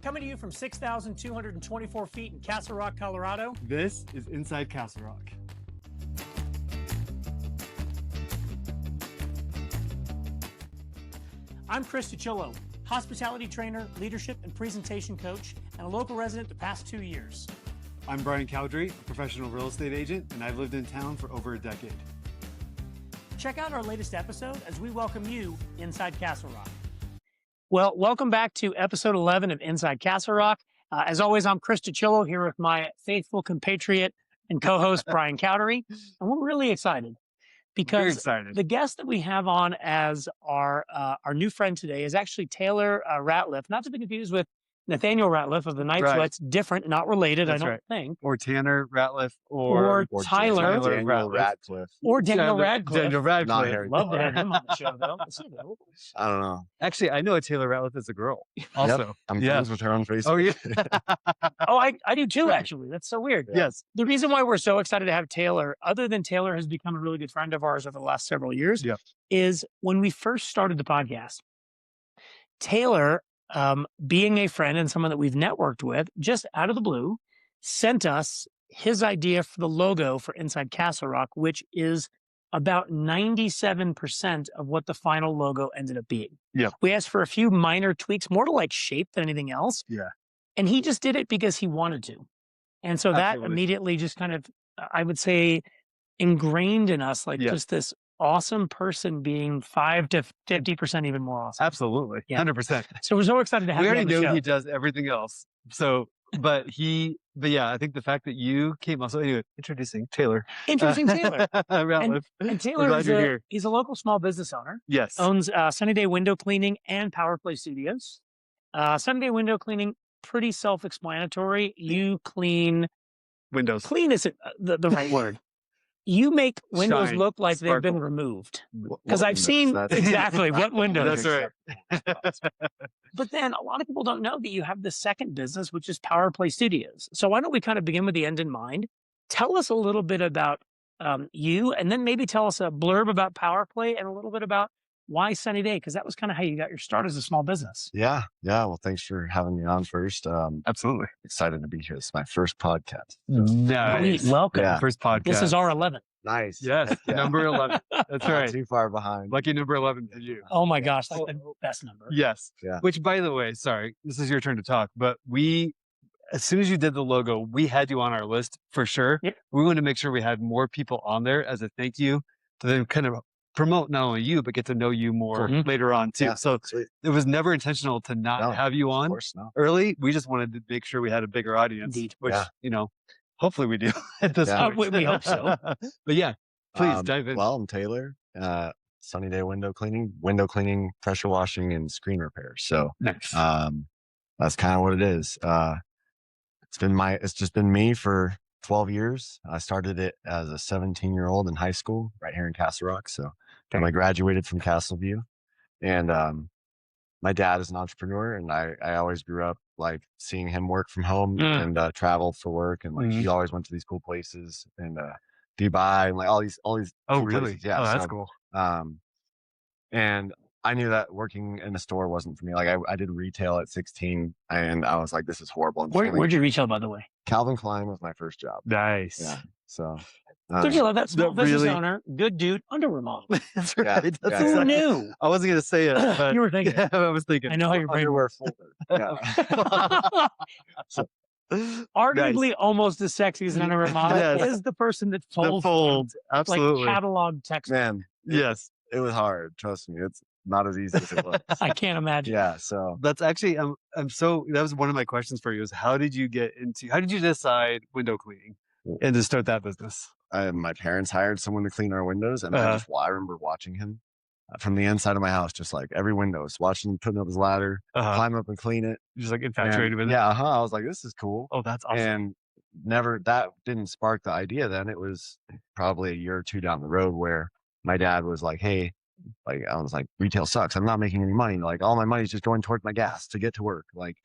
Coming to you from 6,224 feet in Castle Rock, Colorado. This is Inside Castle Rock. I'm Chris DiCillo, hospitality trainer, leadership and presentation coach, and a local resident the past 2 years. I'm Brian Cowdery, a professional real estate agent, and I've lived in town for over a decade. Check out our latest episode as we welcome you inside Castle Rock. Well, welcome back to episode 11 of Inside Castle Rock. As always, I'm Chris DiCillo here with my faithful compatriot and co-host Brian Cowdery, and we're really excited because the guest that we have on as our new friend today is actually Taylor Ratliff, not to be confused with Nathaniel Ratliff of the Night Sweats. Different, not related, I don't think. Or Tanner Ratliff, or Tyler Daniel Ratliff. Or Daniel Radcliffe. Daniel Radcliffe. Not Harry. Love to have him on the show, though. I don't know. Actually, I know a Taylor Ratliff is a girl. Also, Yep. I'm friends with her on Facebook. Oh yeah. Oh, I do too. Actually, that's so weird. Yes. The reason why we're so excited to have Taylor, other than Taylor has become a really good friend of ours over the last several years, is when we first started the podcast, Taylor, being a friend and someone that we've networked with, just out of the blue, sent us his idea for the logo for Inside Castle Rock, which is about 97% of what the final logo ended up being. Yeah. We asked for a few minor tweaks, more to like shape than anything else. Yeah. And he just did it because he wanted to. And so that immediately just kind of, I would say, ingrained in us, like just this awesome person being 5 to 50% even more awesome. Absolutely. 100%. So we're so excited to have We you already on the know show. he does everything else. So, but yeah, I think the fact that you came on. So anyway, introducing Taylor. Introducing Taylor. Ratliff. And Taylor is he's a local small business owner. Yes. Owns Sunny Day Window Cleaning and Power Play Studios. Sunny Day Window Cleaning, pretty self-explanatory. You clean Windows. Clean isn't the right word. You make windows Shine, look like sparkle. they've been removed. Because I've seen exactly what windows. That's right. But then a lot of people don't know that you have the second business, which is Power Play Studios. So why don't we kind of begin with the end in mind? Tell us a little bit about you, and then maybe tell us a blurb about Power Play and a little bit about why Sunny Day, because that was kind of how you got your start as a small business. Yeah. Well, thanks for having me on first. Absolutely. Excited to be here. It's my first podcast. Nice. Welcome. Yeah. First podcast. This is our 11th. Nice. Yes. Yeah. Number 11. That's Not right. too far behind. Lucky number 11 to you. Oh my gosh, like the best number. Yes. Yeah. Which, by the way, sorry, this is your turn to talk, but as soon as you did the logo, we had you on our list for sure. Yep. We wanted to make sure we had more people on there as a thank you to then kind of promote not only you, but get to know you more later on too. Yeah, so sweet. it was never intentional to not have you on Of course, no. early. We just wanted to make sure we had a bigger audience, Indeed. which, hopefully we do at this point. We hope so. But yeah, please dive in. Well, I'm Taylor. Sunny Day Window Cleaning, pressure washing, and screen repairs. So Nice. that's kind of what it is. It's just been me for 12 years. I started it as a 17-year-old in high school right here in Castle Rock. So I graduated from Castleview, and my dad is an entrepreneur, and I always grew up like seeing him work from home and travel for work. And like, he always went to these cool places and Dubai and like all these Oh, cool really? places. Yeah. Oh, that's so, cool. And I knew that working in a store wasn't for me. Like I did retail at 16, and I was like, this is horrible. Where'd you retail, by the way? Calvin Klein was my first job. Nice. Yeah. So Don't you love that small business really- owner, good dude, underwear model? That's right. Yeah. That's Who Yeah. knew? I wasn't going to say it, but You were thinking. Yeah, I was thinking. I know how your brain underwear works. folder. Yeah. Arguably almost as sexy as an underwear model Yes. is the person that The folds fold. like Absolutely. catalog text. Man, Yes. it was hard. Trust me. It's not as easy as it was. I can't imagine. Yeah. So That's actually, that was one of my questions for you is how did you decide window cleaning and to start that business? my parents hired someone to clean our windows, and I remember watching him from the inside of my house, just like every window, watching him putting up his ladder, climb up and clean it. Just like infatuated with it. Yeah. I was like, this is cool. Oh, that's awesome. And that didn't spark the idea then. It was probably a year or two down the road where my dad was like, hey, like, I was like, retail sucks. I'm not making any money. Like, all my money's just going towards my gas to get to work. Like,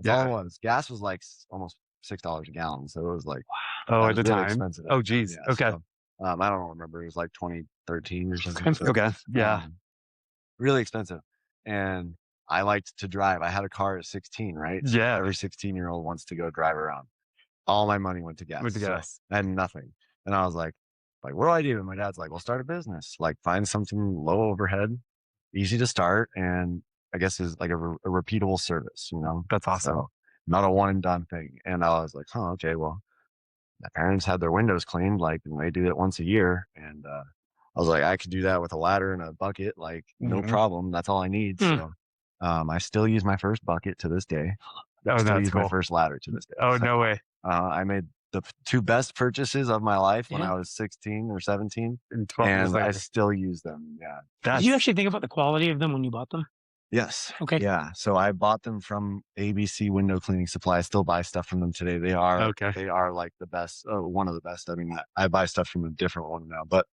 that's all it was. Gas was like almost $6 a gallon. So it was like, Oh, at the really time. expensive. Oh, geez. Yeah, Okay. so, I don't remember. It was like 2013 or something. So, Okay. Yeah. really expensive. And I liked to drive. I had a car at 16, right? So Yeah. every 16-year-old wants to go drive around. All my money went to gas. Went to gas. So I had nothing. And I was like, what do I do? And my dad's like, well, start a business. Like, find something low overhead, easy to start, and I guess is like a repeatable service, you know? That's awesome. So not a one and done thing. And I was like, okay, well, my parents had their windows cleaned, like, and they do it once a year. And I was like, I could do that with a ladder and a bucket, like, no problem. That's all I need. So I still use my first bucket to this day. Oh, Still that's use cool. my first ladder to this day. Oh, So, no way. I made the two best purchases of my life when Yeah. I was 16 or 17, And 12 years and later. I still use them. Yeah. Did you actually think about the quality of them when you bought them? Yes. Okay. Yeah. So I bought them from ABC Window Cleaning Supply. I still buy stuff from them today. They are like the best, one of the best. I mean, I buy stuff from a different one now, but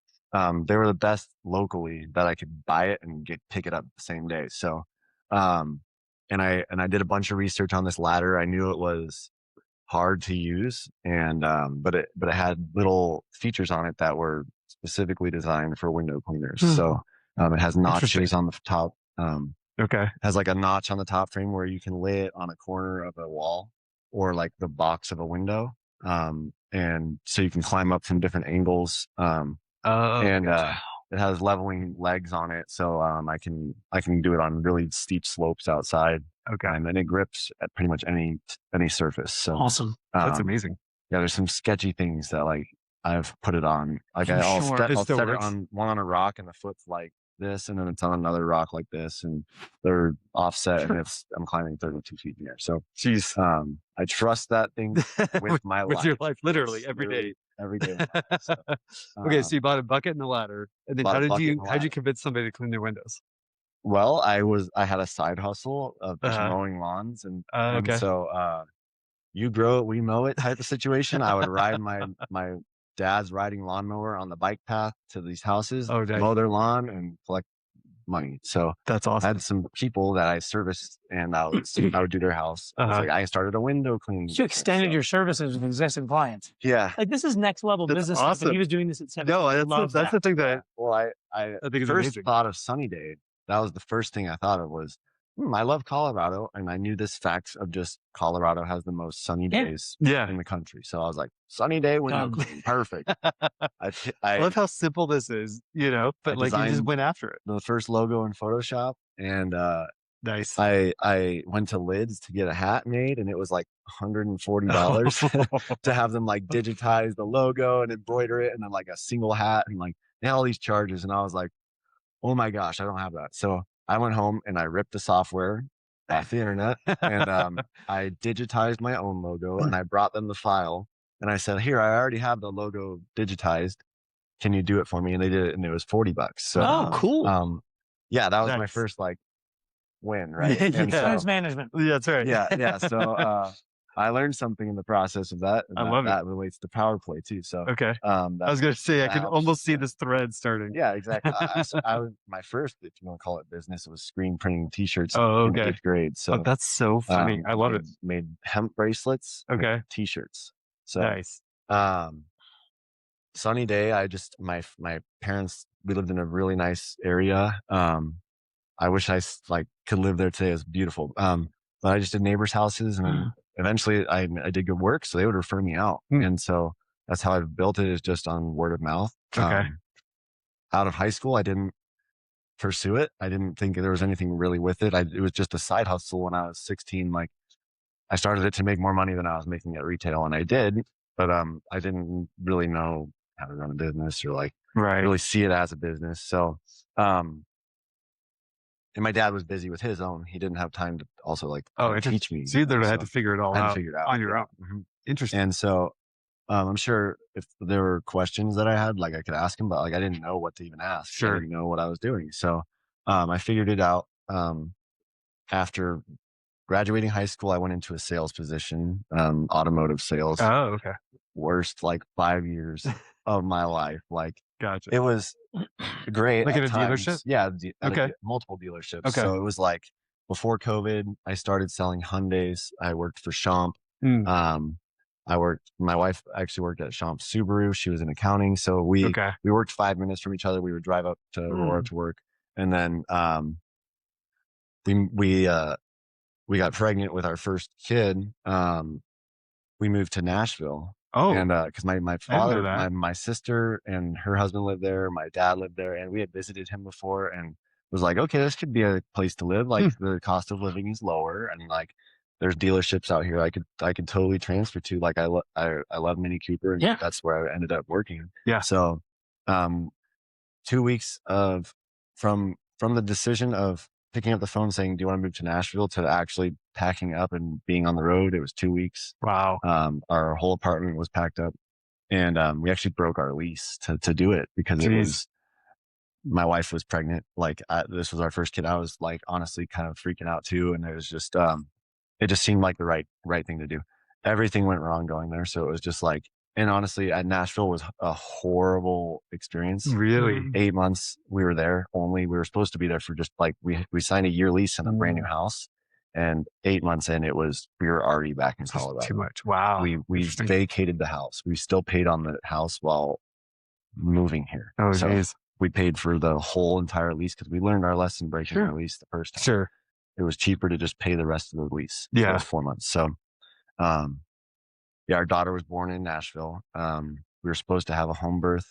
they were the best locally that I could buy it and pick it up the same day. So, and I did a bunch of research on this ladder. I knew it was hard to use, and but it had little features on it that were specifically designed for window cleaners. So it has notches on the top. Has like a notch on the top frame where you can lay it on a corner of a wall or like the box of a window, and so you can climb up from different angles. It has leveling legs on it, so I can do it on really steep slopes outside. And then it grips at pretty much any surface. So awesome. That's amazing. Yeah, there's some sketchy things that like I've put it on. Like I'll set it on one on a rock and the foot's like this, and then it's on another rock like this, and they're offset, and I'm climbing 32 feet in the air. So I trust that thing with my life. With your life, literally every day. Every day. So, okay, so you bought a bucket and a ladder, and then how did you convince somebody to clean their windows? Well, I had a side hustle of just mowing lawns, and so you grow it, we mow it type of situation. I would ride my dad's riding lawnmower on the bike path to these houses, mow their lawn, and collect money. So that's awesome. I had some people that I serviced, and I would do their house. I started a window cleaning. You extended your services with existing clients. Yeah, like this is next level business. Awesome. And he was doing this at 7. No, that's the thing that. Well, I think first thought of Sunny Day. That was the first thing I thought of was, I love Colorado, and I knew this fact of just Colorado has the most sunny days in the country. So I was like, Sunny Day window cleaning, perfect. I love how simple this is, but like you just went after it. The first logo in Photoshop, and nice. I went to Lids to get a hat made, and it was like $140 to have them like digitize the logo and embroider it, and then like a single hat, and like they had all these charges, and I was like, oh my gosh, I don't have that. So I went home and I ripped the software off the internet, and I digitized my own logo, and I brought them the file, and I said, here, I already have the logo digitized. Can you do it for me? And they did it, and it was $40. So, cool. Yeah, that was my first like win, right? Expense management. Yeah, that's right. Yeah. So I learned something in the process of that. I love it. That relates to power play too. So I was going to say, I can almost see this thread starting. Yeah, exactly. My first, if you want to call it business, was screen printing T-shirts in 8th grade. So that's so funny. I love it. Made hemp bracelets. T-shirts. So nice. Sunny Day. My parents, we lived in a really nice area. I wish I could live there today. It's beautiful. But I just did neighbors' houses, and then eventually I did good work, so they would refer me out. And so that's how I've built it, is just on word of mouth. Out of high school, I didn't pursue it. I didn't think there was anything really with it. It was just a side hustle when I was 16. Like I started it to make more money than I was making at retail, and I did, but I didn't really know how to run a business or really see it as a business. So and my dad was busy with his own. He didn't have time to also teach me. So you had to figure it all out on your own. Mm-hmm. Interesting. And so I'm sure if there were questions that I had, I could ask him, but I didn't know what to even ask. Sure. I didn't know what I was doing. So I figured it out. After graduating high school, I went into a sales position, automotive sales. Oh, okay. Worst 5 years of my life. Gotcha. It was great. Like at a dealership? Yeah. Multiple dealerships. Okay. So it was before COVID, I started selling Hyundais. I worked for Champ. My wife actually worked at Champ Subaru. She was in accounting. So we worked 5 minutes from each other. We would drive up to Aurora to work. And then we got pregnant with our first kid. We moved to Nashville. Oh, and because my I didn't father, know that. my sister and her husband lived there. My dad lived there, and we had visited him before, and was like, okay, this could be a place to live. Like the cost of living is lower, and like there's dealerships out here I could totally transfer to. Like I love Mini Cooper, and Yeah. that's where I ended up working. Yeah. So, 2 weeks of from the decision of picking up the phone saying, do you want to move to Nashville, to actually packing up and being on the road, it was 2 weeks. Wow. Our whole apartment was packed up, and we actually broke our lease to do it because it was, my wife was pregnant. Like this was our first kid. I was like honestly kind of freaking out too, and it was just it just seemed like the right thing to do. Everything went wrong going there, so it was just like, and honestly, at Nashville was a horrible experience. Really? 8 months we were there. Only we were supposed to be there for just like we signed a year lease in a brand new house, and 8 months in, we were already back in It's just Colorado. too much. Wow. We vacated the house. We still paid on the house while moving here. Oh, so geez. we paid for the whole entire lease because we learned our lesson breaking our lease the first time. Sure. It was cheaper to just pay the rest of the lease. Yeah. So it was 4 months. So, yeah, our daughter was born in Nashville. We were supposed to have a home birth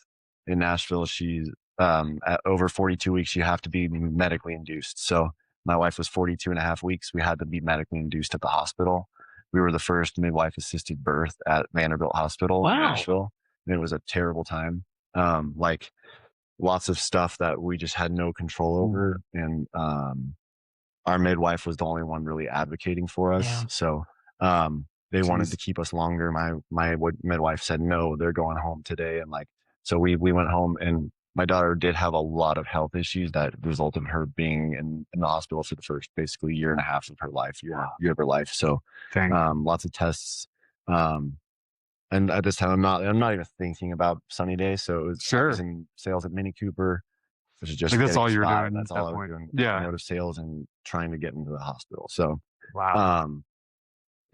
in Nashville. She's at over 42 weeks, you have to be medically induced. So my wife was 42 and a half weeks. We had to be medically induced at the hospital. We were the first midwife assisted birth at Vanderbilt Hospital in Nashville. And it was a terrible time. Like lots of stuff that we just had no control over. And our midwife was the only one really advocating for us. Yeah. So they wanted to keep us longer. My midwife said, no, they're going home today. And like, so we went home, and my daughter did have a lot of health issues that resulted in her being in the hospital for the first basically year and a half of her life, year of her life. So lots of tests. And at this time, I'm not even thinking about Sunny Day. So it was, I was in sales at Mini Cooper, which is just like that's all you're doing. That's all I was doing. Automotive sales and trying to get into the hospital. So I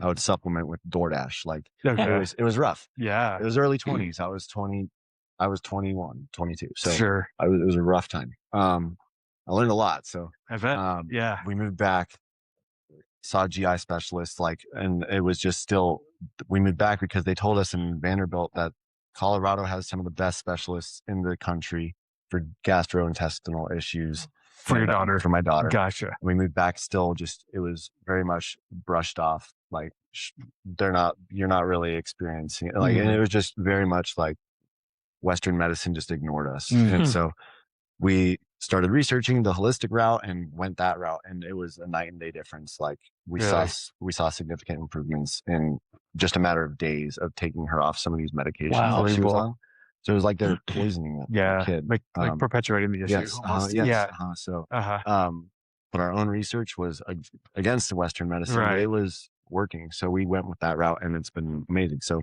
would supplement with DoorDash. Like it was rough. Yeah, it was early 20s. I was 21, 22. So it was a rough time. I learned a lot. So I bet. We moved back, saw GI specialists, like, and it was just still, we moved back because they told us in Vanderbilt that Colorado has some of the best specialists in the country for gastrointestinal issues. For your daughter? For my daughter. Gotcha. We moved back still, just, it was very much brushed off. Like you're not really experiencing it. Like, and it was just very much like Western medicine just ignored us. And so we started researching the holistic route and went that route. And it was a night and day difference. Like we saw significant improvements in just a matter of days of taking her off some of these medications that she was on. So it was like they're poisoning the kid. Like perpetuating the issue. So, but our own research was against the Western medicine. Right. It was working. So we went with that route, and it's been amazing. So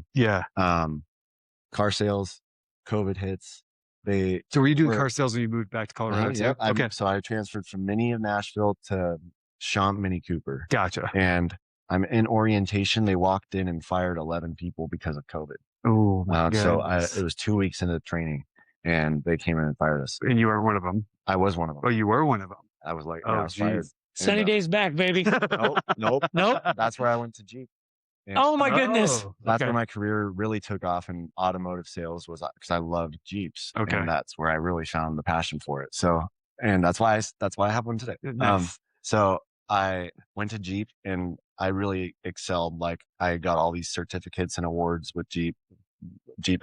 car sales, COVID hits. So were you doing car sales when you moved back to Colorado? Okay. So I transferred from Mini of Nashville to Champ Mini Cooper. Gotcha. And I'm in orientation. They walked in and fired 11 people because of COVID. Oh, so it was 2 weeks into training, and they came in and fired us. And you were one of them? I was one of them. Oh, you were one of them? I was like, I was fired. Sunny Days back, baby. Nope. That's where I went to Jeep. And oh my goodness. That's where my career really took off in automotive sales, was because I loved Jeeps. Okay. And that's where I really found the passion for it. So, and that's why I have one today. Nice. So I went to Jeep, and I really excelled. Like I got all these certificates and awards with Jeep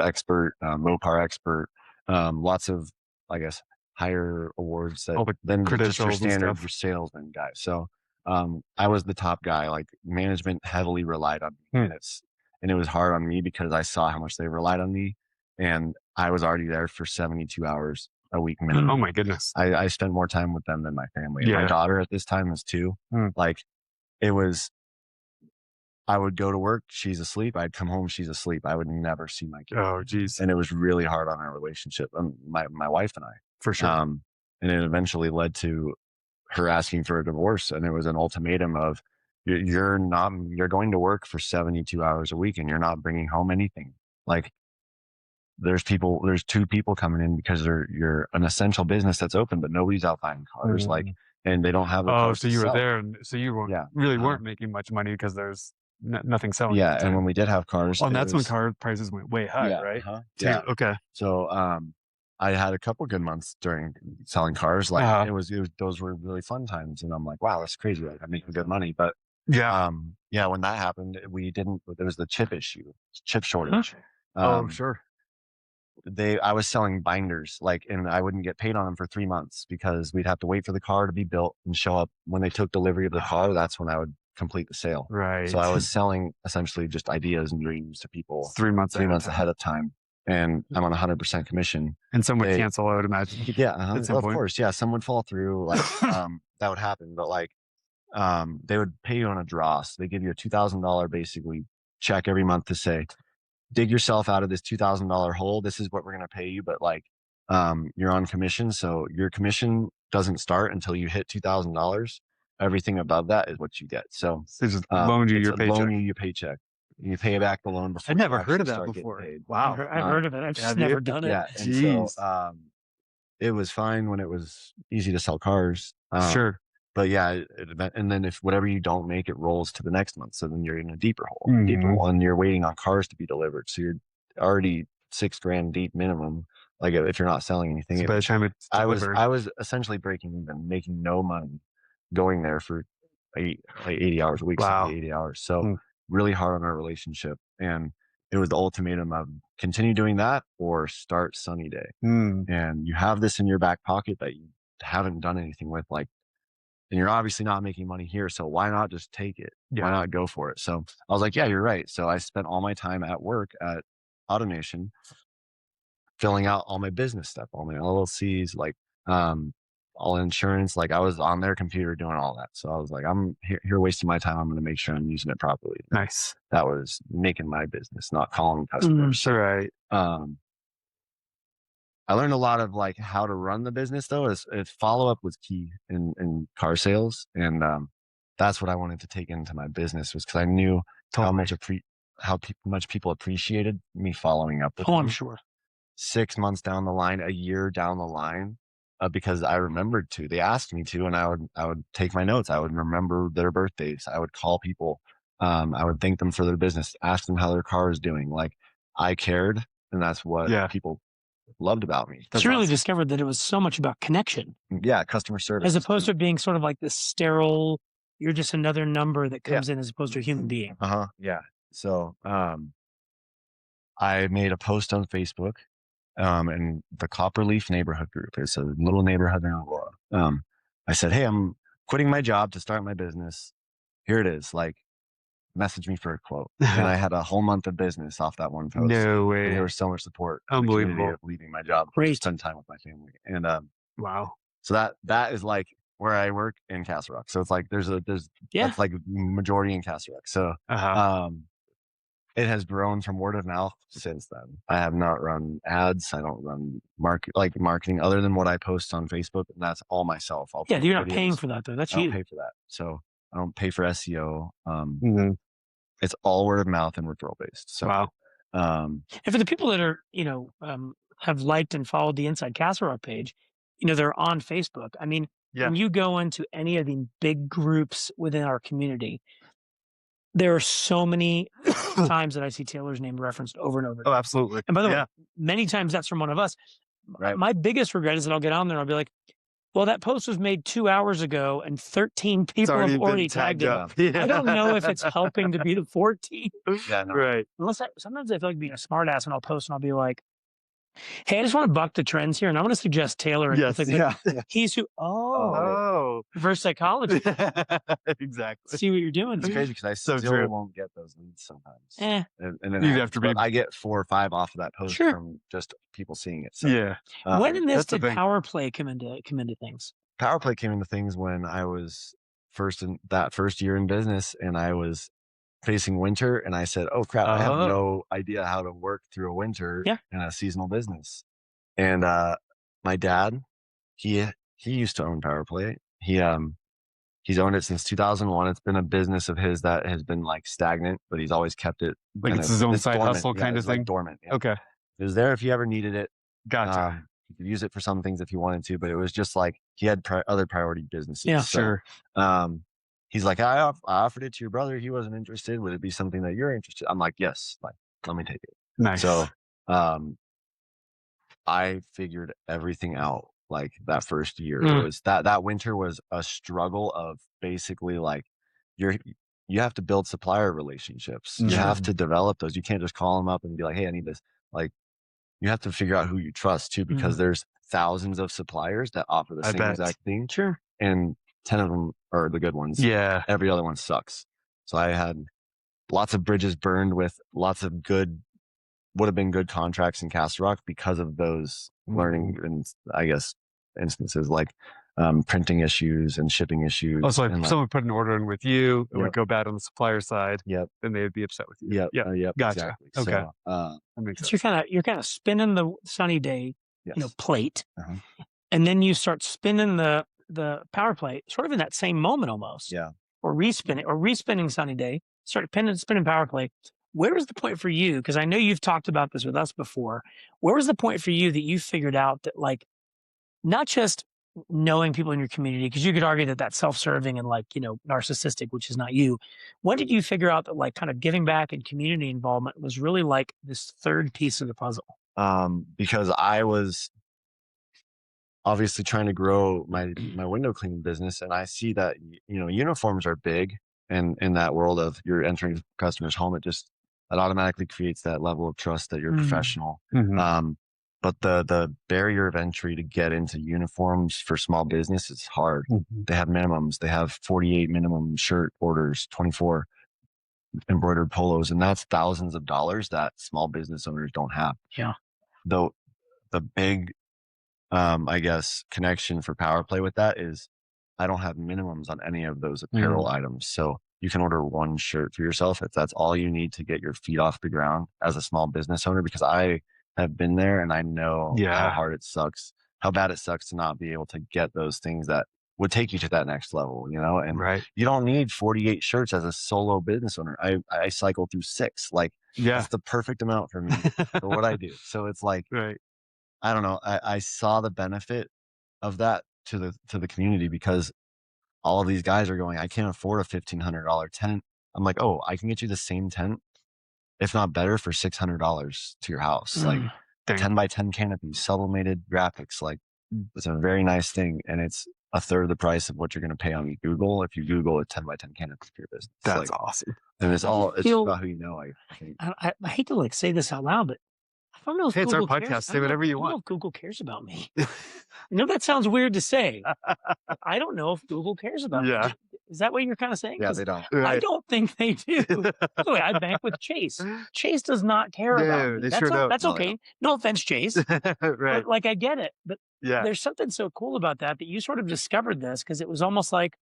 expert, Mopar expert, lots of, I guess, higher awards than just your standard salesman guy. So I was the top guy. Like management heavily relied on me, and it was hard on me because I saw how much they relied on me, and I was already there for 72 hours a week minimum. Oh my goodness. I spent more time with them than my family. And my daughter at this time was 2. Like it was, I would go to work, she's asleep. I'd come home, she's asleep. I would never see my kid. Oh, geez. And it was really hard on our relationship, my wife and I. For sure. And it eventually led to her asking for a divorce. And it was an ultimatum of, you're going to work for 72 hours a week, and you're not bringing home anything. Like there's 2 people coming in because you're an essential business that's open, but nobody's out buying cars. Like and they don't have the Oh, cars so to you were sell. there, and so you really weren't making much money because there's nothing selling. Yeah, and when we did have cars, and that's when car prices went way high, right? Yeah. Okay. So I had a couple good months during selling cars. Like it was those were really fun times, and I'm like, wow, that's crazy. Like I'm making good money, but yeah, when that happened, there was the chip issue, chip shortage. Sure. I was selling binders, and I wouldn't get paid on them for 3 months because we'd have to wait for the car to be built and show up. When they took delivery of the car, that's when I would complete the sale. Right. So I was selling essentially just ideas and dreams to people 3 months ahead of time. And I'm on 100% commission. And some would cancel, I would imagine. Yeah. Well, of course. Yeah. Some would fall through. That would happen. But they would pay you on a draw. So they give you a $2,000 basically check every month to say, dig yourself out of this $2,000 hole. This is what we're going to pay you. But you're on commission. So your commission doesn't start until you hit $2,000. Everything above that is what you get. So they just loan you your paycheck. Loan you your paycheck. You pay back the loan before. I'd never heard of that before. Wow. I've heard of it. I've just never done it. Yeah. And so it was fine when it was easy to sell cars. Sure. But yeah, and then if whatever you don't make, it rolls to the next month. So then you're in a deeper hole, and you're waiting on cars to be delivered. So you're already $6,000 deep minimum. Like if you're not selling anything. So by the time it's delivered. I was essentially breaking even, making no money, going there for 80 hours a week, 80 hours. So really hard on our relationship. And it was the ultimatum of continue doing that or start Sunny Day. And you have this in your back pocket that you haven't done anything with, and you're obviously not making money here. So why not just take it? Yeah. Why not go for it? So I was like, yeah, you're right. So I spent all my time at work at AutoNation, filling out all my business stuff, all my LLCs, all insurance. I was on their computer doing all that. So I was like, I'm here wasting my time. I'm going to make sure I'm using it properly. Nice. That was making my business, not calling customers. Right. I learned a lot of how to run the business though. Is follow-up was key in car sales. And that's what I wanted to take into my business, was because I knew how much people appreciated me following up with them. I'm sure. 6 months down the line, a year down the line, because I remembered to. They asked me to, and I would take my notes. I would remember their birthdays. I would call people. I would thank them for their business, ask them how their car is doing. I cared, and that's what people loved about me. It's really discovered that it was so much about connection. Yeah, customer service. As opposed to being sort of like this sterile, you're just another number that comes in as opposed to a human being. Yeah. So I made a post on Facebook, and the Copperleaf neighborhood group. It's a little neighborhood in Aurora. I said, hey, I'm quitting my job to start my business. Here it is. Message me for a quote. And I had a whole month of business off that one post. No way. And there was so much support. Unbelievable. Of leaving my job. Great. Spend time with my family. And wow. So that is where I work in Castle Rock. So it's that's majority in Castle Rock. So it has grown from word of mouth since then. I have not run ads. I don't run marketing other than what I post on Facebook, and that's all myself. You're not paying for that though. That's you. I don't pay for that. So I don't pay for SEO. It's all word of mouth and referral based. So wow. And for the people that are, have liked and followed the Inside Castle Rock page, they're on Facebook. I mean, when you go into any of the big groups within our community, there are so many times that I see Taylor's name referenced over and over. Oh, absolutely. And by the way, many times that's from one of us. Right. My biggest regret is that I'll get on there and I'll be like, well, that post was made 2 hours ago and 13 people have already tagged it. Yeah. I don't know if it's helping to be the 14. Yeah, no. Right. Sometimes I feel like being a smart ass and I'll post and I'll be like, hey, I just want to buck the trends here and I want to suggest Taylor. He's who, reverse psychology. Exactly. See what you're doing. It's crazy because I still won't get those leads sometimes. And then I get 4 or 5 off of that post from just people seeing it. So, when in this did Power Play come into things? Power Play came into things when I was first year in business, and I was facing winter, and I said, oh crap, I have no idea how to work through a winter in a seasonal business. And my dad, he used to own Power Play. He's owned it since 2001. It's been a business of his that has been stagnant, but he's always kept it it's his own side hustle kind of thing. Dormant. Okay. It was there if you ever needed it. Gotcha. he could use it for some things if he wanted to, but it was just like he had other priority businesses. Yeah. So, he's like, I offered it to your brother. He wasn't interested. Would it be something that you're interested? I'm like, yes, like, let me take it. Nice. So, I figured everything out like that first year. It was that winter was a struggle of basically like you have to build supplier relationships. You have to develop those. You can't just call them up and be like, hey, I need this. Like, you have to figure out who you trust too, because there's thousands of suppliers that offer the same exact thing. Sure. And 10 of them are the good ones. Yeah. Every other one sucks. So I had lots of bridges burned with lots of would have been good contracts in Castle Rock because of those learning and I guess instances like printing issues and shipping issues. Oh, so if someone put an order in with you, it would go bad on the supplier side. Yep. Then they would be upset with you. Yep. Gotcha. Exactly. Okay. So, that makes sense. So you're kind of spinning the sunny day, yes. plate, and then you start spinning the power plate, sort of in that same moment almost. Yeah. Or respinning sunny day, start spinning power plate. Where was the point for you? Because I know you've talked about this with us before. Where was the point for you that you figured out that, like, not just knowing people in your community, because you could argue that that's self-serving and, like, narcissistic, which is not you. When did you figure out that, like, kind of giving back and community involvement was really like this third piece of the puzzle? Because I was obviously trying to grow my window cleaning business, and I see that uniforms are big, and in that world of you're entering a customer's home, it automatically creates that level of trust that you're professional. But the barrier of entry to get into uniforms for small business is hard. They have minimums. They have 48 minimum shirt orders, 24 embroidered polos, and that's thousands of dollars that small business owners don't have. Yeah. Though the big, I guess, connection for Power Play with that is I don't have minimums on any of those apparel items. So you can order one shirt for yourself if that's all you need to get your feet off the ground as a small business owner, because I have been there and I know how hard it sucks, how bad it sucks to not be able to get those things that would take you to that next level, and you don't need 48 shirts as a solo business owner. I cycle through 6. Like, that's the perfect amount for me for what I do. So it's like, I don't know. I saw the benefit of that to the community, because all of these guys are going, I can't afford a $1,500 tent. I'm like, oh, I can get you the same tent, if not better, for $600 to your house. Like 10 by 10 canopies, sublimated graphics. Like, it's a very nice thing. And it's a third of the price of what you're going to pay on Google if you Google a 10 by 10 canopy for your business. That's awesome. And it's about who you know, I think. I hate to say this out loud, but I don't know if it's our Google podcast. cares. Say whatever you want. I don't know if Google cares about me. I know that sounds weird to say. I don't know if Google cares about me. Is that what you're kind of saying? Yeah, they don't. I don't think they do. By the way, I bank with Chase. Chase does not care about me. That's okay. No offense, Chase. But, like, I get it. But there's something so cool about that you sort of discovered this, because it was almost like,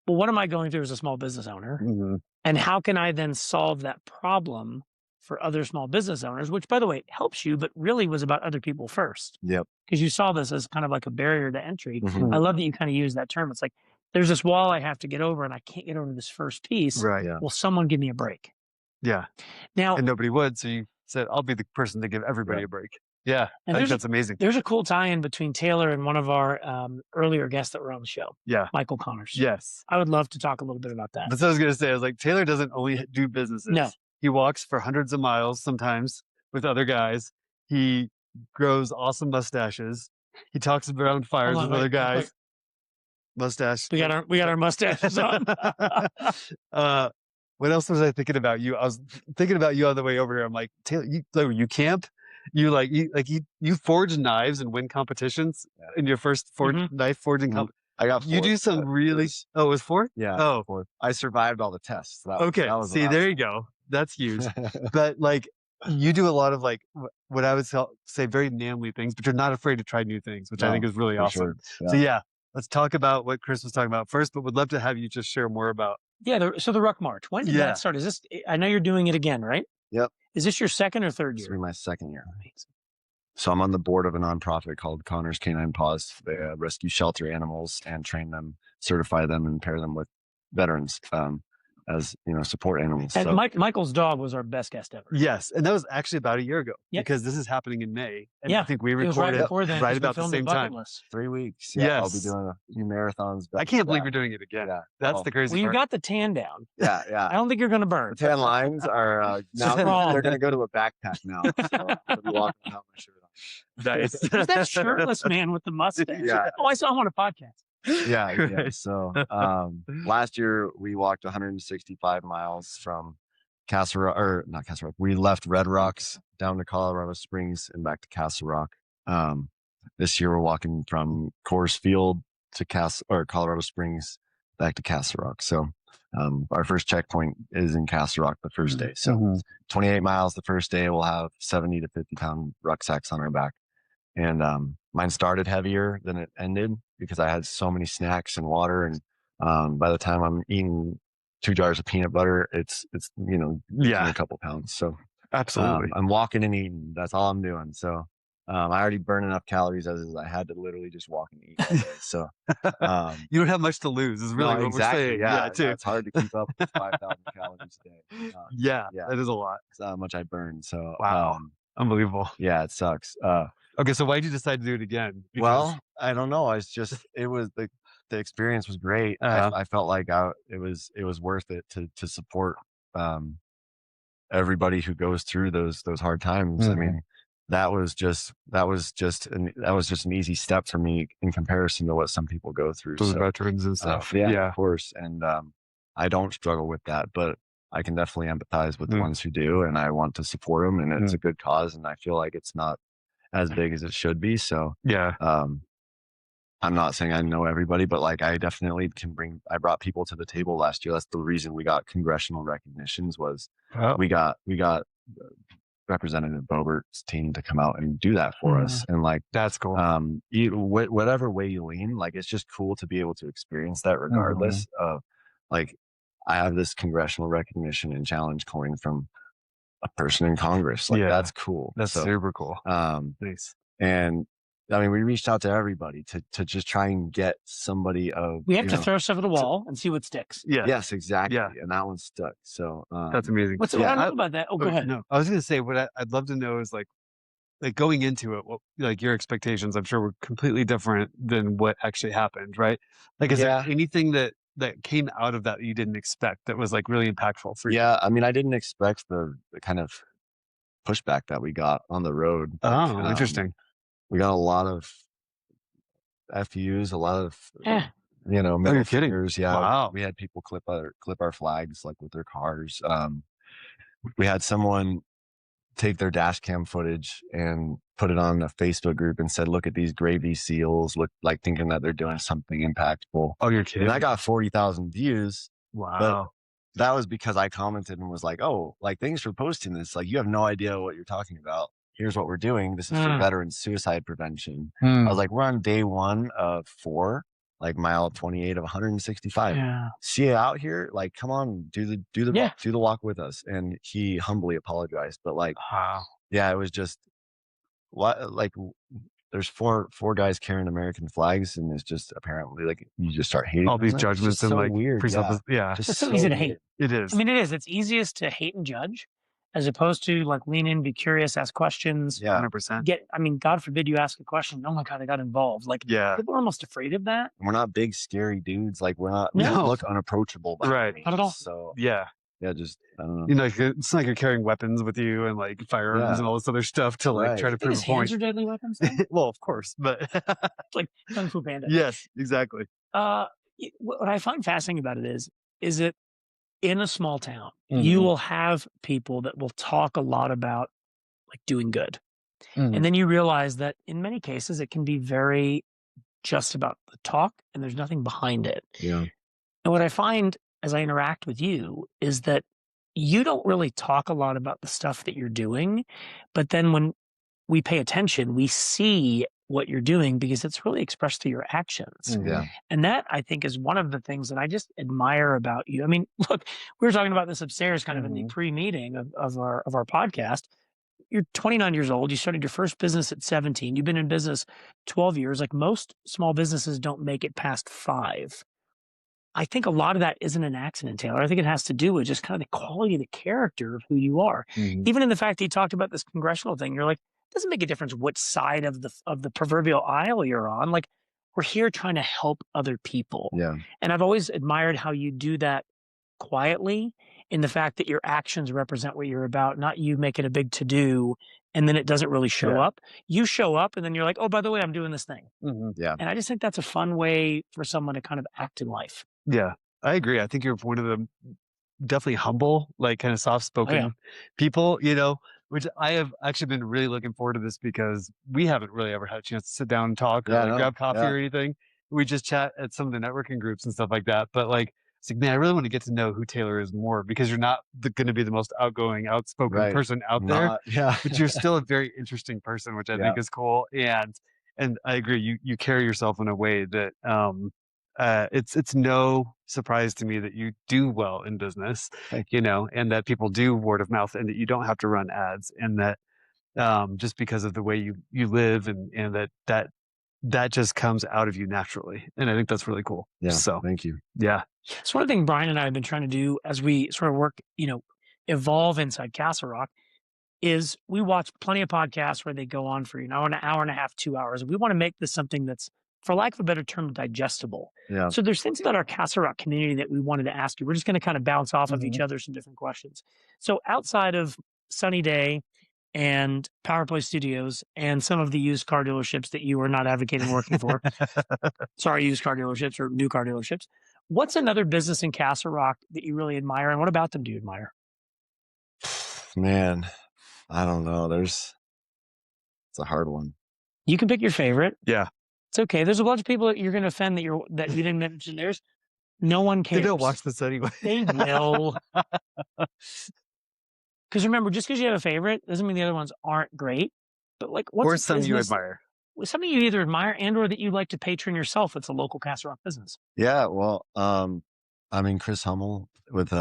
well, what am I going through as a small business owner? And how can I then solve that problem for other small business owners, which, by the way, helps you, but really was about other people first. Yep. Because you saw this as kind of like a barrier to entry. I love that you kind of use that term. It's like, there's this wall I have to get over, and I can't get over this first piece. Right. Yeah. Will someone give me a break? Yeah. Now, and nobody would. So you said, I'll be the person to give everybody a break. Yeah. I think that's amazing. There's a cool tie-in between Taylor and one of our earlier guests that were on the show. Yeah. Michael Connors. Yes. I would love to talk a little bit about that. That's what I was going to say. I was like, Taylor doesn't only do businesses. No. He walks for hundreds of miles sometimes with other guys. He grows awesome mustaches. He talks around fires with other guys. Mustache. We got our mustaches on. What else was I thinking about you? I was thinking about you on the way over here. I'm like, Taylor, you camp? You forge knives and win competitions in your first knife forging competition. I got 4th. You do some really. Oh, it was 4th? Yeah. Oh, 4th. I survived all the tests. Okay. See, there you go. That's huge. But like, you do a lot of like what I would say very manly things, but you're not afraid to try new things, which I think is really awesome. Sure. So let's talk about what Chris was talking about first, but would love to have you just share more about. Yeah. So the Ruck March, when did that start? Is this? I know you're doing it again, right? Yep. Is this your second or third year? This is my second year. So I'm on the board of a nonprofit called Connor's Canine Paws. They rescue shelter animals and train them, certify them, and pair them with veterans. support animals. And So Michael's dog was our best guest ever. Yes, and that was actually about a year ago Yep. because this is happening in May, and Yeah, I think we it was recorded right before then, right 'cause we about the filmed same Bucket time. List. 3 weeks. Yeah, I'll be Yes. doing a few marathons. I can't believe you're doing it again. Yeah. That's Oh. the crazy Well, you part. got the tan down. Yeah, yeah. I don't think you're going to burn. The tan lines are now Strong. they're going to go to a backpack now. So I'll be walking without my shirt on. Nice. Who's that shirtless man with the mustache? Yeah. Oh, I saw him on a podcast. Yeah, yeah. So last year we walked 165 miles from not Castle Rock. We left Red Rocks down to Colorado Springs and back to Castle Rock. This year we're walking from Coors Field to Colorado Springs back to Castle Rock. So our first checkpoint is in Castle Rock the first day. So 28 miles the first day. We'll have 70 to 50 pound rucksacks on our back. And mine started heavier than it ended because I had so many snacks and water. And by the time I'm eating 2 jars of peanut butter, it's a couple pounds. So Absolutely. I'm walking and eating. That's all I'm doing. So I already burned enough calories as is. I had to literally just walk and eat all day. So you don't have much to lose is really what exactly, we're saying. Yeah, too. it's hard to keep up with 5,000 calories a day. Yeah, that is a lot. That's how much I burned. So wow, unbelievable. Yeah, it sucks. Okay, so why did you decide to do it again? Because... Well, I don't know. It was the experience was great. I felt like it was worth it to support everybody who goes through those hard times. I mean, that was just an easy step for me in comparison to what some people go through. Those veterans and stuff. Yeah, of course. And I don't struggle with that, but I can definitely empathize with the ones who do, and I want to support them, and it's a good cause, and I feel like it's not as big as it should be. So I'm not saying I know everybody, but like I definitely I brought people to the table last year. That's the reason we got congressional recognitions was we got Representative Bobert's team to come out and do that for us. And like, that's cool. Whatever way you lean, like, it's just cool to be able to experience that regardless of like, I have this congressional recognition and challenge coming from a person in Congress. Like, that's cool. That's super cool. Nice. And I mean, we reached out to everybody to just try and get somebody we have to throw stuff at the wall and see what sticks. Yeah. Yes, exactly. Yeah. And that one stuck. So that's amazing. What I don't know about that. Oh, go ahead. No, I was going to say what I'd love to know is like going into it, like your expectations, I'm sure were completely different than what actually happened, right? Like, is there anything that came out of that you didn't expect that was like really impactful for you? Yeah. I mean, I didn't expect the kind of pushback that we got on the road. Oh, interesting. We got a lot of FUs, a lot of middle fingers. Yeah, wow. We had people clip our flags like with their cars. We had someone take their dash cam footage and put it on a Facebook group and said, "Look at these gravy seals," look like thinking that they're doing something impactful. Oh, you're kidding! And I got 40,000 views. Wow. But that was because I commented and was like, "Oh, like, thanks for posting this. Like, you have no idea what you're talking about. Here's what we're doing. This is for veterans suicide prevention." I was like, we're on day 1 of 4, like mile 28 of 165. Yeah. See you out here. Like, come on, do the walk with us. And he humbly apologized. But like, it was just like there's four guys carrying American flags, and it's just apparently like you just start hating all these judgments and so like weird. It's so easy to hate. It is. I mean, it is. It's easiest to hate and judge, as opposed to like lean in, be curious, ask questions. 100%. I mean, God forbid you ask a question. Oh my God, I got involved. Like, people are almost afraid of that. We're not big, scary dudes. Like, we don't look unapproachable. Right. Not at all. So just, I don't know. You know, it's not like you're carrying weapons with you and like firearms and all this other stuff to like try to prove a point. Hands are deadly weapons. Well, of course, but it's like Kung Fu Panda. Yes, exactly. What I find fascinating about it is that in a small town, you will have people that will talk a lot about like doing good. And then you realize that in many cases, it can be very just about the talk and there's nothing behind it. Yeah. And what I find as I interact with you is that you don't really talk a lot about the stuff that you're doing, but then when we pay attention, we see what you're doing because it's really expressed through your actions. Yeah. And that, I think, is one of the things that I just admire about you. I mean, look, we were talking about this upstairs kind of in the pre-meeting of our podcast. You're 29 years old. You started your first business at 17. You've been in business 12 years. Like most small businesses don't make it past 5. I think a lot of that isn't an accident, Taylor. I think it has to do with just kind of the quality of the character of who you are. Even in the fact that you talked about this congressional thing, you're like, it doesn't make a difference what side of the proverbial aisle you're on. Like, we're here trying to help other people. Yeah. And I've always admired how you do that quietly, in the fact that your actions represent what you're about, not you making a big to-do and then it doesn't really show up. You show up and then you're like, oh, by the way, I'm doing this thing. Yeah. And I just think that's a fun way for someone to kind of act in life. Yeah, I agree. I think you're one of the definitely humble, like kind of soft-spoken people, you know, which I have actually been really looking forward to this because we haven't really ever had a chance to sit down and talk or like grab coffee or anything. We just chat at some of the networking groups and stuff like that. But like, it's like, man, I really want to get to know who Taylor is more because you're not going to be the most outgoing, outspoken person out there. But you're still a very interesting person, which I think is cool. And I agree. You carry yourself in a way that it's no surprise to me that you do well in business, you know, and that people do word of mouth and that you don't have to run ads, and that just because of the way you live and that just comes out of you naturally. And I think that's really cool. Yeah. So thank you. Yeah. So one thing Brian and I have been trying to do as we sort of work, you know, evolve inside Castle Rock is we watch plenty of podcasts where they go on for, you know, an hour and a half, 2 hours. We want to make this something that's, for lack of a better term, digestible. Yeah. So there's things about our Castle Rock community that we wanted to ask you. We're just going to kind of bounce off of each other some different questions. So outside of Sunny Day and Power Play Studios and some of the used car dealerships that you are not advocating working for, sorry, used car dealerships or new car dealerships, what's another business in Castle Rock that you really admire, and what about them do you admire? Man, I don't know. It's a hard one. You can pick your favorite. Yeah. It's okay. There's a bunch of people that you're going to offend that you didn't mention theirs. No one cares. They don't watch this anyway. They will. Because remember, just because you have a favorite doesn't mean the other ones aren't great. But like, what's or some you admire? Something you either admire and or that you like to patron yourself. It's a local Castle Rock business. Yeah. Well, I mean, Chris Hummel with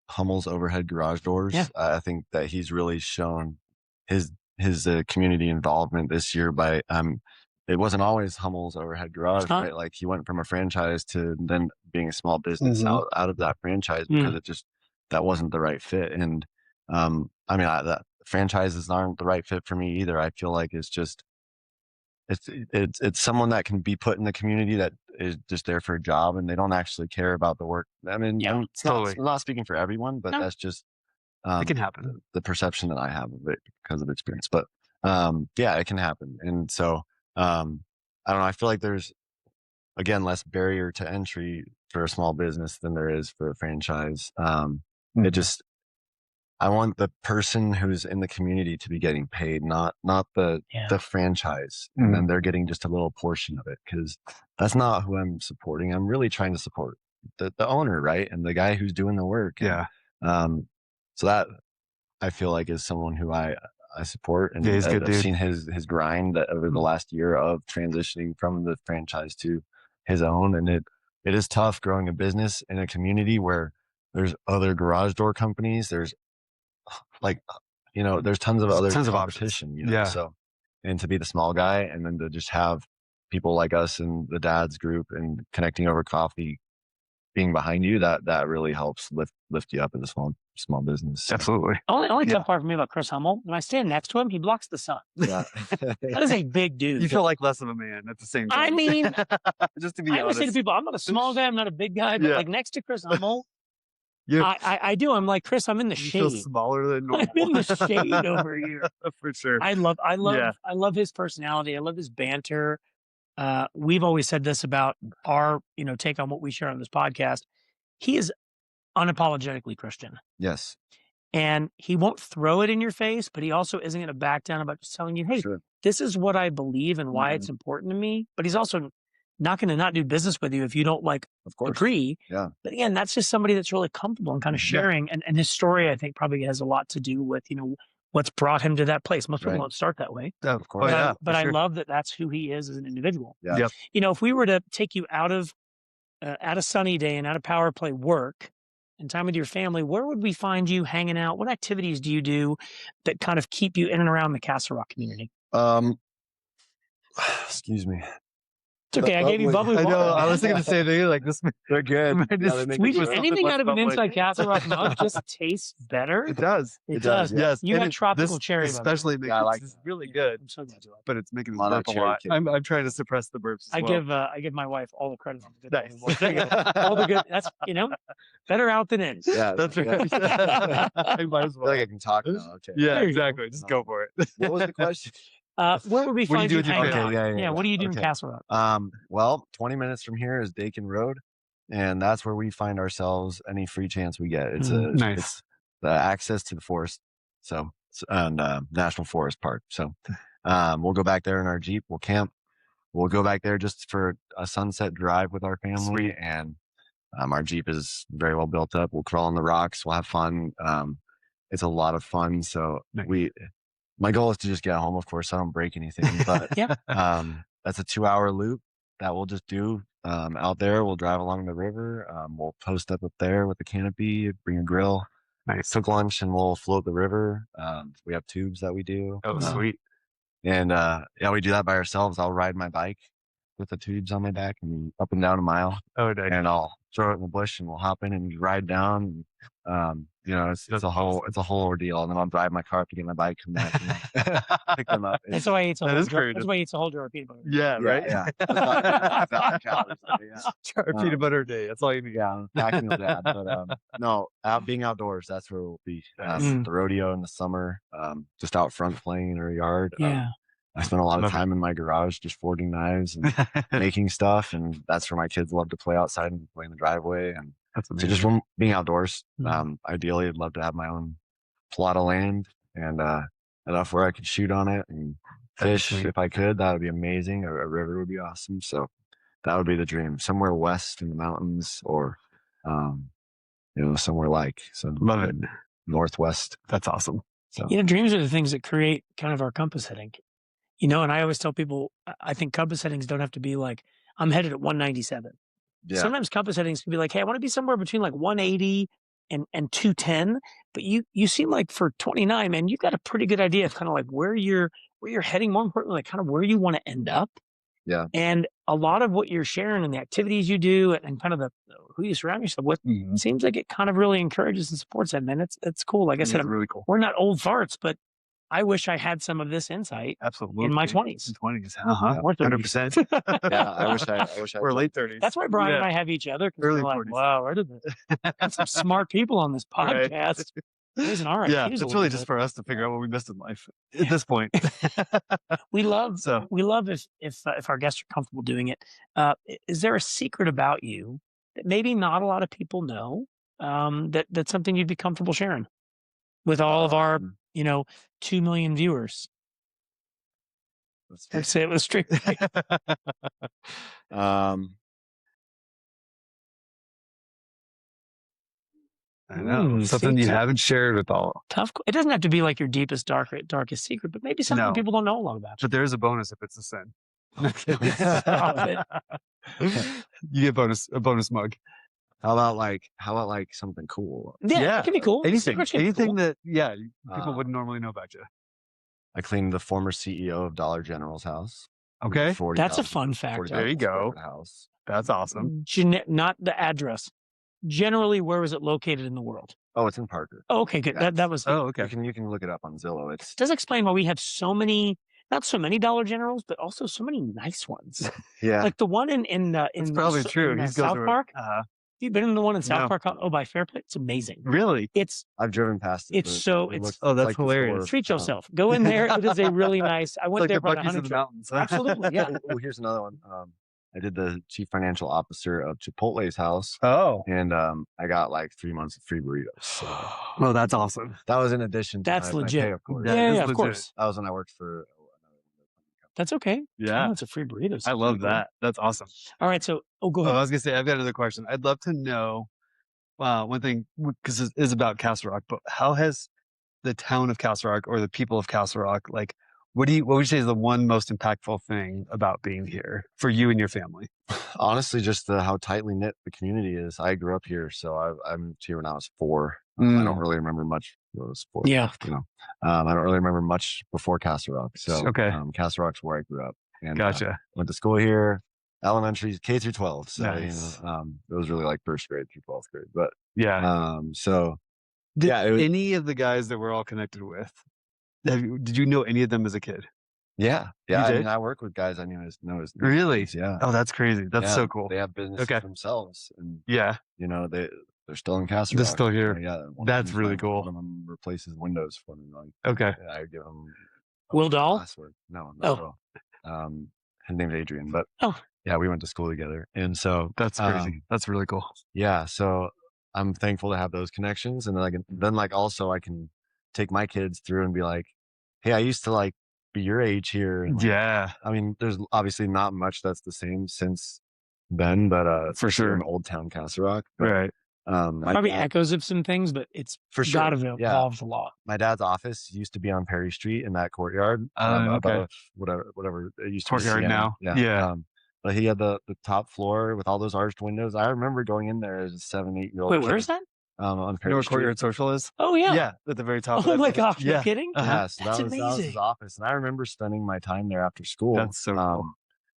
Hummel's Overhead Garage Doors. Yeah. I think that he's really shown his community involvement this year by it wasn't always Hummel's Overhead Garage, right? Like he went from a franchise to then being a small business out of that franchise because that wasn't the right fit. And I mean, that franchises aren't the right fit for me either. I feel like it's someone that can be put in the community that is just there for a job and they don't actually care about the work. I mean, I'm not speaking for everyone, but that's just it can happen. The perception that I have of it because of experience. But yeah, it can happen. And so I don't know. I feel like there's again less barrier to entry for a small business than there is for a franchise. It just I want the person who's in the community to be getting paid, not the franchise. And then they're getting just a little portion of it because that's not who I'm supporting. I'm really trying to support the owner, right? And the guy who's doing the work. Yeah. So that I feel like is someone who I support. And I've seen his grind over the last year of transitioning from the franchise to his own. And it is tough growing a business in a community where there's other garage door companies. There's like, you know, there's tons of competition, you know? So, and to be the small guy and then to just have people like us and the dads group and connecting over coffee being behind you, that really helps lift you up as a small business. So. Absolutely. Only tough part for me about Chris Hummel, when I stand next to him, he blocks the sun. Yeah. That is a big dude. You feel like less of a man at the same time. I mean, just to be honest. I always say to people, I'm not a small guy, I'm not a big guy, but like next to Chris Hummel, I do. I'm like, Chris, I'm in the shade. You feel smaller than normal. I'm in the shade over here. For sure. I love his personality. I love his banter. We've always said this about our, take on what we share on this podcast. He is unapologetically Christian. Yes. And he won't throw it in your face, but he also isn't going to back down about just telling you, hey, this is what I believe and why it's important to me. But he's also not going to not do business with you if you don't agree. Yeah. But again, that's just somebody that's really comfortable and kind of sharing. And his story, I think, probably has a lot to do with, what's brought him to that place. Most people don't start that way. Of course. But I love that that's who he is as an individual. Yeah. Yep. If we were to take you out of Sunny Day and out of Power Play work and time with your family, where would we find you hanging out? What activities do you do that kind of keep you in and around the Castle Rock community? Excuse me. It's okay. I gave you bubbly I water. know. I was thinking the same thing. Like this, They're good. Anything out of an Inside Castle Rock mug just tastes better. It does. It does. Yes. You and got tropical cherry. especially makes it's really good. I'm so glad you like it. But it's making us burp a lot. I'm trying to suppress the burps as well. I give my wife all the credit for the good. Nice. All the good. That's better out than in. Yeah, That's right. I might as I feel well. like I can talk now. Okay. Yeah, exactly. Just go for it. What was the question? Where would we What do you find do you with your hanging family? out? Yeah. What do you do in Okay. Castle Rock? Well, 20 minutes from here is Dakin Road, and that's where we find ourselves any free chance we get. It's nice. It's the access to the forest, so and National Forest Park. So we'll go back there in our Jeep. We'll camp. We'll go back there just for a sunset drive with our family. Sweet. And our Jeep is very well built up. We'll crawl on the rocks. We'll have fun. It's a lot of fun. So Nice. My goal is to just get home, of course, so I don't break anything. But that's a 2-hour loop that we'll just do out there. We'll drive along the river. We'll post up there with a canopy, bring a grill, cook lunch, and we'll float the river. We have tubes that we do. Oh, sweet. And we do that by ourselves. I'll ride my bike with the tubes on my back and up and down a mile. Oh, nice. And I'll throw it in the bush and we'll hop in and ride down. It's a whole ordeal. And then I'll drive my car up to get my bike and pick them up. That's why he eats a That whole is jar. creative. That's why he eats a whole jar of peanut butter. Yeah, right? Yeah. Jar of peanut butter a day. That's all you need. Yeah, packing with that. But being outdoors, that's where we'll be. The rodeo in the summer, just out front playing in our yard. Yeah. I spend a lot of time in my garage just forging knives and making stuff, and that's where my kids love to play outside and play in the driveway. And That's so amazing. just from being outdoors, ideally, I'd love to have my own plot of land and enough where I could shoot on it and fish if I could. That would be amazing. A river would be awesome. So that would be the dream. Somewhere west in the mountains, or somewhere Love it. northwest. That's awesome. So Dreams are the things that create kind of our compass heading. And I always tell people, I think compass headings don't have to be like, I'm headed at 197. yeah, Sometimes compass headings can be like, hey, I want to be somewhere between like 180 and 210. But you seem like for 29, man, you've got a pretty good idea of kind of like where you're heading. More importantly, like kind of where you want to end up. Yeah. And a lot of what you're sharing and the activities you do and kind of who you surround yourself with seems like it kind of really encourages and supports that, man. It's cool. Like I said, It's really cool. we're not old farts, but I wish I had some of this insight Absolutely. in my 20s. 20s. Or 30s. 100%. yeah. I wish I. We're late 30s. That's why Brian and I have each other. Because Early we're like, 40s. wow, where did got some smart people on this Right. podcast. He's an all right. Yeah, it's really just for us to figure out what we missed in life at this point. We love So if our guests are comfortable doing it. Is there a secret about you that maybe not a lot of people know? That's something you'd be comfortable sharing with all of our 2 million viewers. Let's say it was straight. I know. Something you haven't shared with all. Tough. It doesn't have to be like your deepest, darkest secret, but maybe something people don't know a lot about. But there's a bonus if it's a sin. Stop it. You get a bonus mug. How about like something cool? Yeah, it can be cool. Anything Cool. that people wouldn't normally know about you. I cleaned the former CEO of Dollar General's house. Okay, That's a fun fact. There you go. House. That's awesome. Not the address. Generally, where was it located in the world? Oh, it's in Parker. Oh, okay, good. Yeah. That was. Oh, okay. You can look it up on Zillow. It does explain why we have so many, not so many Dollar Generals, but also so many nice ones. Yeah, Like the one in It's probably true. in, He's South Park. You've been in the one in South No. Park? Oh, by Fairplay. It's amazing. Really? I've driven past it. It's but it it's. looks Oh, that's like the hilarious. floor. Treat yourself. Go in there. It is a really nice. I went It's like there the for a Buc-ee's hunting of the trip. mountains. Absolutely, yeah. Oh, here's another one. I did the chief financial officer of Chipotle's house, Oh. and I got like 3 months of free burritos. So Well, that's awesome. that was in addition to That's my legit. pay, of course. That Yeah, is of legit. course. That was when I worked for That's okay. Yeah. Oh, it's a free burrito. I love that. That's awesome. All right, so go Oh, ahead. I was gonna say I've got another question. I'd love to know one thing because it is about Castle Rock, but how has the town of Castle Rock or the people of Castle Rock, like, what would you say is the one most impactful thing about being here for you and your family? Honestly, just how tightly knit the community is. I grew up here, so I moved here when I was 4. I don't really remember much. When I was 4. Yeah. I don't really remember much before Castle Rock. So Okay. Castle Rock's where I grew up. And Gotcha. went to school here. elementary K through 12. So, Nice. It was really like first grade through 12th grade. But Yeah. so Did any of the guys that we're all connected with, did you know any of them as a kid? Yeah. You I did? mean, I work with guys I know as Really? kids, yeah. Oh, that's crazy. That's so cool. They have businesses themselves, and yeah, they're still in Castle they're Rock. still here. Yeah, That's really cool. One of them replaces windows for me. Like, okay. I give him Will Dahl? password. No, not Will. His name's Adrian, but yeah, we went to school together, and so that's crazy. That's really cool. Yeah, so I'm thankful to have those connections, and then also I can take my kids through and be like, hey, I used to like be your age here. And, yeah. I mean, there's obviously not much that's the same since then, but for sure in Old Town Castle Rock. But, right. Probably echoes of some things, but it's for sure gotta have evolved a lot. My dad's office used to be on Perry Street in that courtyard. Okay. Whatever it used to courtyard be now. Yeah. But he had the top floor with all those arched windows. I remember going in there as a 7-8-year-old. Wait, where's that? On Perry where Street. Courtyard Social is? Oh yeah. Yeah, at the very top. Oh my gosh, yeah. you're kidding? Yeah, so that's that was his office, and I remember spending my time there after school. That's so cool.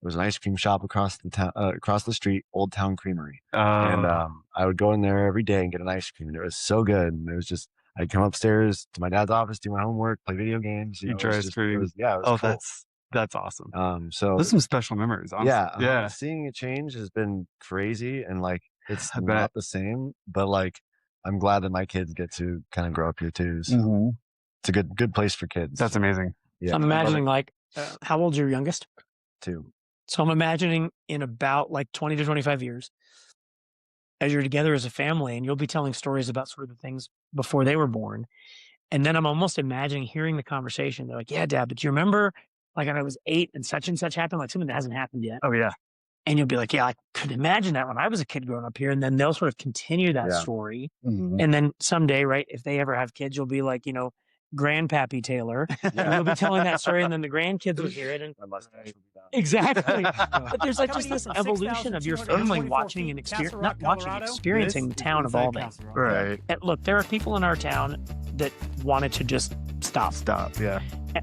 There was an ice cream shop across the street, Old Town Creamery, Oh. and I would go in there every day and get an ice cream, and it was so good. And it was just I'd come upstairs to my dad's office, do my homework, play video games. You try ice cream. It was oh, cool. That's awesome. So those are some special memories. Honestly. Yeah. Seeing it change has been crazy, and like it's not the same, but like I'm glad that my kids get to kind of grow up here too. So it's a good place for kids. That's amazing. Yeah. So I'm imagining like, how old's your youngest? 2. So I'm imagining in about like 20 to 25 years, as you're together as a family, and you'll be telling stories about sort of the things before they were born. And then I'm almost imagining hearing the conversation. They're like, yeah, Dad, but do you remember like when I was 8 and such happened, like something that hasn't happened yet? Oh, yeah. And you'll be like, yeah, I could imagine that when I was a kid growing up here. And then they'll sort of continue that story. And then someday, right, if they ever have kids, you'll be like, Grandpappy Taylor. And you'll be telling that story, and then the grandkids will hear it. And exactly. But there's like just this evolution of your family watching and experiencing the town evolving. Right. And look, there are people in our town that wanted to just stop. Yeah.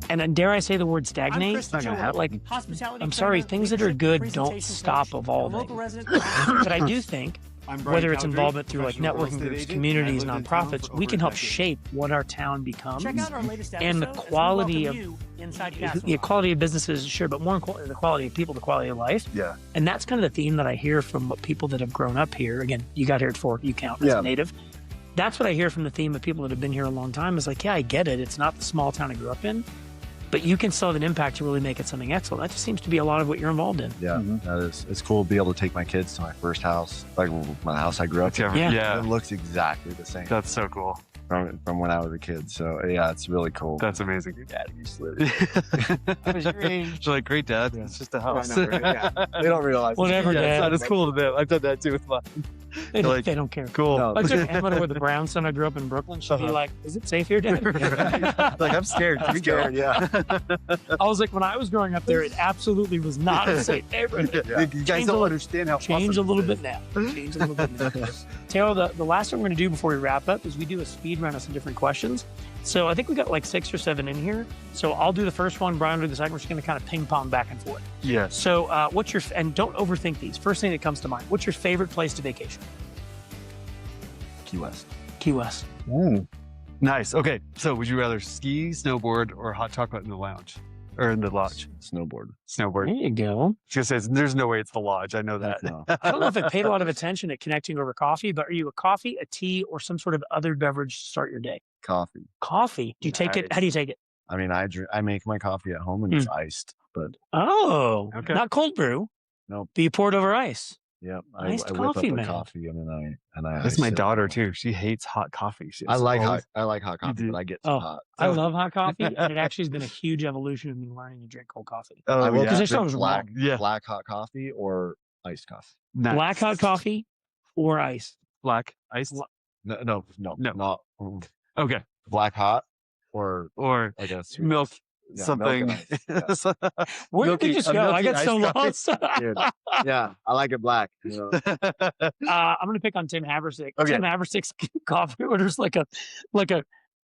And dare I say the word stagnate? It's not going to happen. Like, I'm sorry, things that are good don't stop evolving. But I do think, whether it's involvement through like networking groups, communities, nonprofits, we can help shape what our town becomes. And the quality of businesses, sure, but more importantly, the quality of people, the quality of life. Yeah. And that's kind of the theme that I hear from people that have grown up here. Again, you got here at 4, you count as a native. That's what I hear from the theme of people that have been here a long time is like, yeah, I get it. It's not the small town I grew up in, but you can still have an impact to really make it something excellent. That just seems to be a lot of what you're involved in. Yeah, that is. It's cool to be able to take my kids to my first house, like my house I grew up in. Yeah. It looks exactly the same. That's so cool. From when I was a kid. So yeah, it's really cool. That's amazing. Your dad used to live. I was your age. You're like, great, Dad. Yeah. It's just a house. They don't realize. Whatever, Dad. It's cool to them. I've done that too with mine. They don't care. Cool. No. I took Emma with the brown son. I grew up in Brooklyn. She'd be like, is it safe here, Dad? Like, I'm scared. I'm scared, yeah. I was like, when I was growing up there, it absolutely was not a safe neighborhood. You guys don't understand how Change a little bit now. Taylor, the last thing we're going to do before we wrap up is we do a speed run of some different questions. So I think we got like 6 or 7 in here. So I'll do the first one, Brian will do the second. We're just going to kind of ping pong back and forth. Yeah. So and don't overthink these. First thing that comes to mind, what's your favorite place to vacation? Key West. Key West. Nice. Okay. So would you rather ski, snowboard, or hot chocolate in the lounge? Or in the lodge? Snowboard. There you go. I was going to say, there's no way it's the lodge. I know that. No. I don't know if it paid a lot of attention at connecting over coffee, but are you a coffee, a tea, or some sort of other beverage to start your day? Coffee. Coffee. Do you take it? How do you take it? I mean, I make my coffee at home and it's iced, but. Oh, okay. Not cold brew. Nope. But you pour it over ice. Yep. Iced I whip coffee, up man. the coffee and I That's my daughter too. She hates hot coffee. I like hot coffee, but I get too hot. I love hot coffee, and it actually has been a huge evolution of me learning to drink cold coffee. Oh, I mean, because there's drink something black, wrong. Yeah. black hot coffee or iced coffee. Nice. Black hot coffee or ice? Black iced? No, not Okay. black hot or I guess milk. Yeah, something. milk and ice, Where did we just go? I got so lost. Dude, yeah, I like it black. I'm going to pick on Tim Haversick. Okay. Tim Haversick's coffee orders like a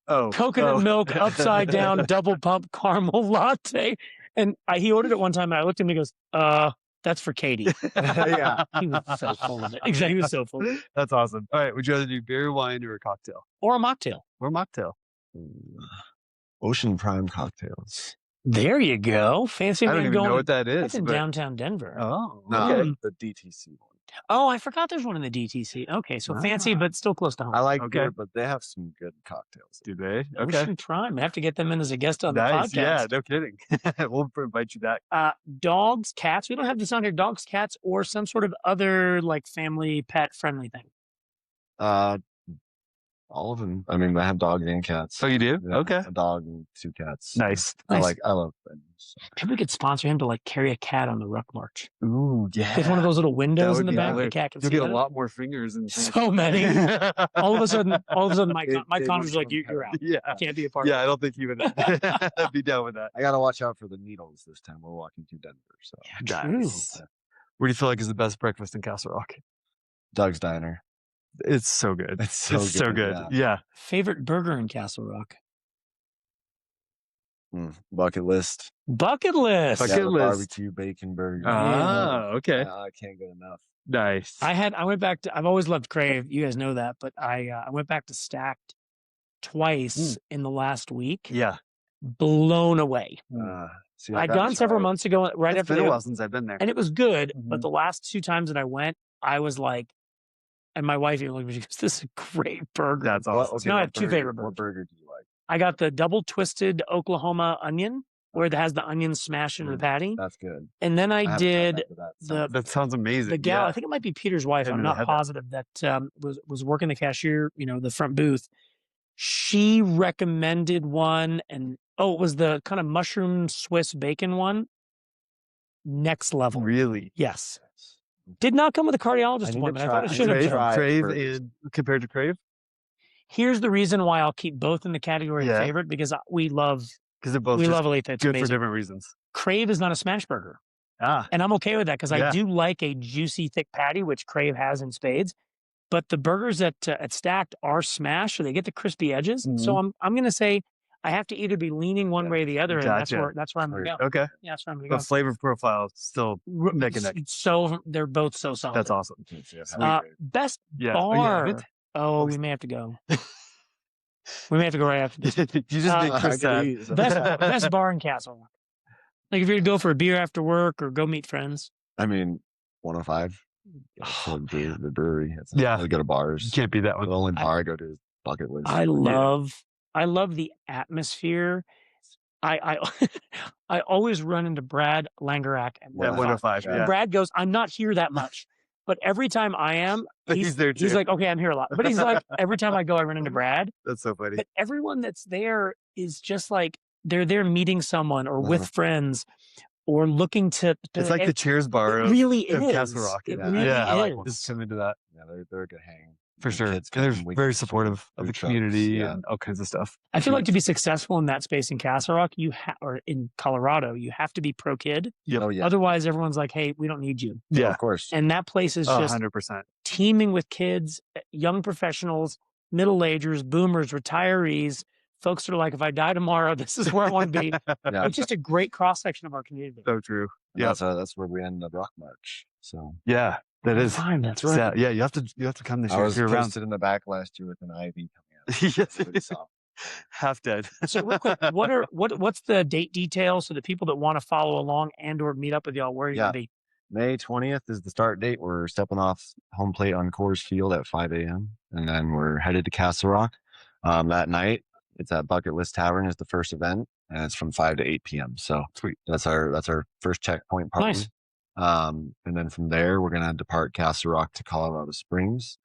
coconut milk upside down double pump caramel latte. And he ordered it one time and I looked at him and he goes, That's for Katie. Yeah. He was so full of it. Exactly. He was so full of it. That's awesome. All right. Would you rather do beer, wine, or a cocktail? Or a mocktail. Or mocktail. Ocean Prime cocktails. There you go. Fancy I don't man even going know to- what that is. That's in but- downtown Denver. Oh, No, okay. the DTC one. Oh, I forgot there's one in the DTC. Okay, so fancy, but still close to home. I like Okay. beer, but they have some good cocktails. Do they? Okay. Ocean Prime. I have to get them in as a guest on the Nice. podcast. Yeah, no kidding. We'll invite you back. Dogs, cats. We don't have this on here. Dogs, cats, or some sort of other like family pet friendly thing. All of them. I mean, I have dogs and cats. Oh, you do? Yeah, Okay. a dog and 2 cats. Nice. I Nice. love them. So. Maybe we could sponsor him to like carry a cat on the Ruck March. Ooh, yeah. There's one of those little windows would in the be back. The hilarious. cat can You'll see get a better. lot more fingers and things. So many. All of a sudden, my They condoms are like, want you're out. Yeah. Can't be a part Yeah, of I don't think you would be down with that. I got to watch out for the needles this time. We're walking through Denver. So Nice. Where do you feel like is the best breakfast in Castle Rock? Doug's Diner. It's so good. It's so so good, good. Yeah. it. Favorite burger in Castle Rock? Bucket list. Bucket list. Bucket Yeah, the list. barbecue bacon burger. Ah, okay. I can't get enough. Nice. I went back to, I've always loved Crave. You guys know that, but I went back to Stacked twice in the last week. Yeah. Blown away. See, I'd gone several months ago, right It's after been they, a while since I've been there. and it was good. Mhm. But the last 2 times that I went, I was like, and my wife even looked at me, she goes, "This is a great burger." That's awesome. No, I have 2 favorite burgers. What burger do you like? I got the double twisted Oklahoma onion, where it has the onion smashed into the patty, That's good. and then I haven't tried did that, but that the sounds That sounds amazing. the gal. Yeah. I think it might be Peter's wife. Hadn't I'm really not had that. positive that was working the cashier, the front booth. She recommended one, and it was the kind of mushroom Swiss bacon one. Next level. Really? Yes. Did not come with a I cardiologist need to appointment. I try- thought I it need should to have. Crave, try Crave burgers. and compared to Crave? Here's the reason why I'll keep both in the category Yeah. of favorite, because we love Because they're both just Aletha. It's good for amazing. different reasons. Crave is not a smash burger. Ah, And I'm okay with that because I Yeah. do like a juicy, thick patty, which Crave has in spades. But the burgers at Stacked are smashed, so they get the crispy edges. So I'm going to say I have to either be leaning one way or the other, and Gotcha. that's where I'm going to go. okay. Yeah, that's where I'm going The to go. flavor profile still neck and neck. So they're both so solid. That's awesome. Best Yeah. bar. Yeah. Oh, we may have to go. We may have to go right after this. You just made Chris sad. Best bar in Castle Rock. Like if you're to go for a beer after work or go meet friends. I mean, 105. For the brewery. It's Yeah. I go to bars. You can't be that The one. only bar I go to is Bucket List. I love the atmosphere. I I always run into Brad Langerak at At 105. Yeah. Yeah. Brad goes, "I'm not here that much." But every time I am, He's there too. He's like, "Okay, I'm here a lot." But he's like, every time I go, I run into Brad. That's so funny. But everyone that's there is just like they're there meeting someone or with friends or looking to. It's like the Cheers bar It of, really of is. Castle Rock. It Yeah. really yeah, I like is. just come into that Yeah, they're a good hang. for The sure. kids And they're come, we very can supportive of food the trucks, community yeah. and all kinds of stuff. I feel like to be successful in that space in Castle Rock, or in Colorado, you have to be pro kid. Yep. Oh, yeah. Otherwise, everyone's like, "Hey, we don't need you." Yeah. Of course. And that place is just 100%. teeming with kids, young professionals, middle agers, boomers, retirees, folks that are like, if I die tomorrow, this is where I want to be. Yeah. It's just a great cross section of our community. So true. And Yeah. That's where we end the Rock March. So Yeah. That is. Fine, that's right. Yeah. You have to come this I year was if you're around. posted in the back last year with an IV coming out. Yes. Pretty soft. Half dead. So real quick, what's the date details so the people that want to follow along and or meet up with y'all, where are you gonna be? May 20th is the start date. We're stepping off home plate on Coors Field at 5 a.m. And then we're headed to Castle Rock. That night, it's at Bucket List Tavern is the first event, and it's from 5 to 8 p.m. So Sweet. that's our first checkpoint party. Nice. And then from there, we're gonna depart Castle Rock to Colorado Springs.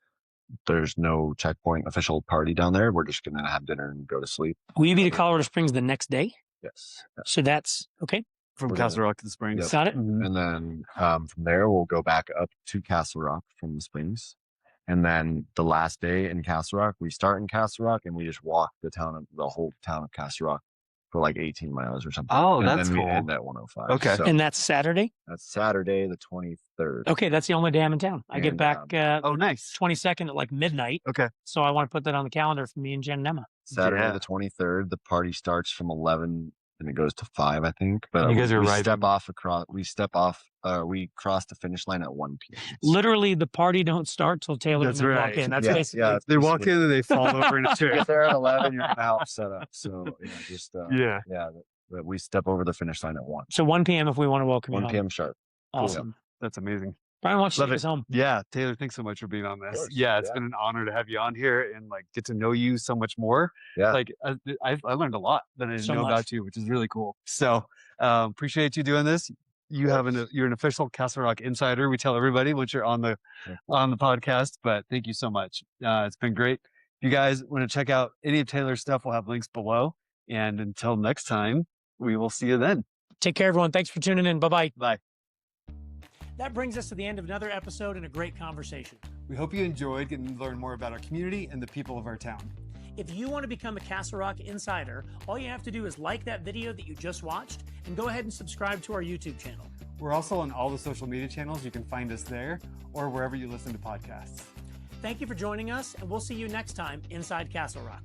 There's no checkpoint official party down there. We're just gonna have dinner and go to sleep. Will you be to Colorado Springs the next day? Yes. So that's okay. From We're Castle gonna- Rock to the Springs. Yep. Got it. Mhm. And then from there, we'll go back up to Castle Rock from the Springs. And then the last day in Castle Rock, we start in Castle Rock and we just walk the whole town of Castle Rock for like 18 miles or something. Oh, and that's then cool. we end at 105. Okay. So And that's Saturday. that's Saturday, the 23rd. Okay, that's the only day I'm in town. I get And, back Oh, nice. 22nd at like midnight. Okay. So I want to put that on the calendar for me and Jen and Emma. Saturday, Yeah. the 23rd, the party starts from 11 and it goes to 5, I think. But you guys are we right. we cross the finish line at 1 p.m. Literally, the party don't start till Taylor That's and them walk right. in. That's Yeah, basically. yeah. They walk in and they fall over in a chair. Get there at 11, you're in the house set up. So Yeah. But we step over the finish line at 1. So 1 p.m. if we want to welcome you 1 home. p.m. sharp. Awesome. That's amazing. Brian, why don't you Love take it. us home? Yeah, Taylor, thanks so much for being on this. course, Yeah, it's yeah. been an honor to have you on here and like get to know you so much more. Yeah. Like I learned a lot that I didn't So know much. about you, which is really cool. So appreciate you doing this. You're an official Castle Rock insider. We tell everybody once you're on the podcast. But thank you so much. It's been great. If you guys want to check out any of Taylor's stuff, we'll have links below. And until next time, we will see you then. Take care, everyone. Thanks for tuning in. Bye-bye. Bye. That brings us to the end of another episode and a great conversation. We hope you enjoyed getting to learn more about our community and the people of our town. If you want to become a Castle Rock insider, all you have to do is like that video that you just watched and go ahead and subscribe to our YouTube channel. We're also on all the social media channels. You can find us there or wherever you listen to podcasts. Thank you for joining us, and we'll see you next time inside Castle Rock.